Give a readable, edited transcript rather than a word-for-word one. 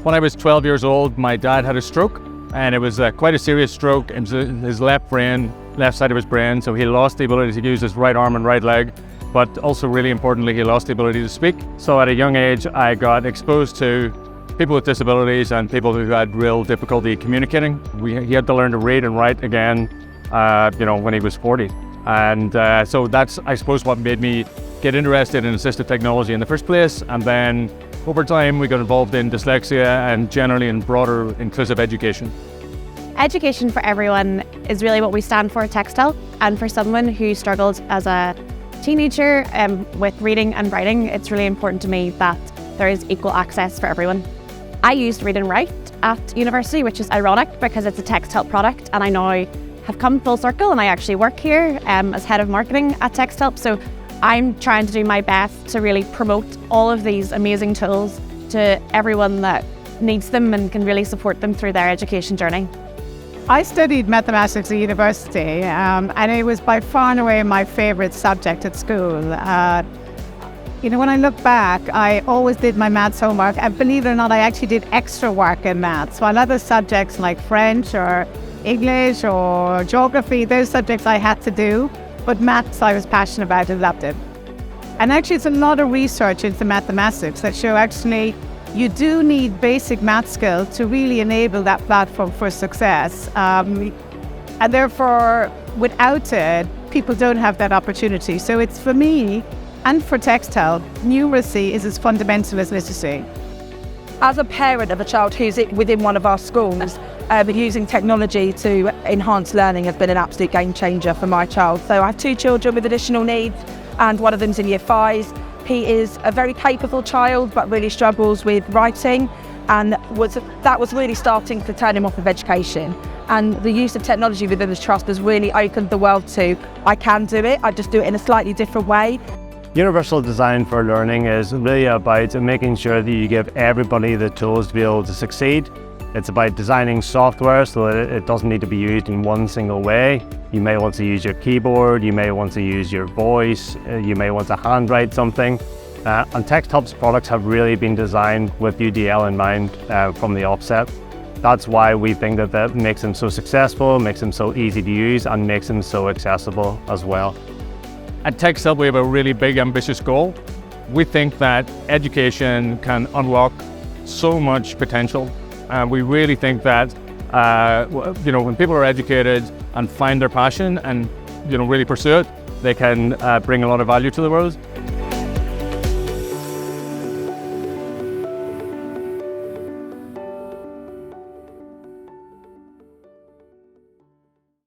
When I was 12 years old, my dad had a stroke, and it was quite a serious stroke. It was his left side of his brain, so he lost the ability to use his right arm and right leg, but also really importantly, he lost the ability to speak. So at a young age, I got exposed to people with disabilities and people who had real difficulty communicating. He had to learn to read and write again, when he was 40. And so that's, I suppose, what made me get interested in assistive technology in the first place. And then over time, we got involved in dyslexia and generally in broader inclusive education. Education for everyone is really what we stand for at Texthelp. And for someone who struggled as a teenager with reading and writing, it's really important to me that there is equal access for everyone. I used Read and Write at university, which is ironic because it's a Texthelp product, and I now have come full circle and I actually work here as head of marketing at Texthelp. So I'm trying to do my best to really promote all of these amazing tools to everyone that needs them and can really support them through their education journey. I studied mathematics at university, and it was by far and away my favourite subject at school. When I look back, I always did my maths homework, and believe it or not, I actually did extra work in maths, while other subjects like French or English or geography, those subjects I had to do, but maths I was passionate about and loved it. And actually, it's a lot of research into mathematics that show actually you do need basic math skills to really enable that platform for success. And therefore, without it, people don't have that opportunity. So it's, for me and for Texthelp, numeracy is as fundamental as literacy. As a parent of a child who's within one of our schools, using technology to enhance learning has been an absolute game changer for my child. So I have two children with additional needs, and one of them's in year 5. He is a very capable child, but really struggles with writing, and that was really starting to turn him off of education. And the use of technology within the trust has really opened the world to, I can do it, I just do it in a slightly different way. Universal design for learning is really about making sure that you give everybody the tools to be able to succeed. It's about designing software so that it doesn't need to be used in one single way. You may want to use your keyboard, you may want to use your voice, you may want to handwrite something. And Texthelp's products have really been designed with UDL in mind from the offset. That's why we think that makes them so successful, makes them so easy to use, and makes them so accessible as well. At Texthelp, we have a really big, ambitious goal. We think that education can unlock so much potential. We really think that when people are educated and find their passion and really pursue it, they can bring a lot of value to the world.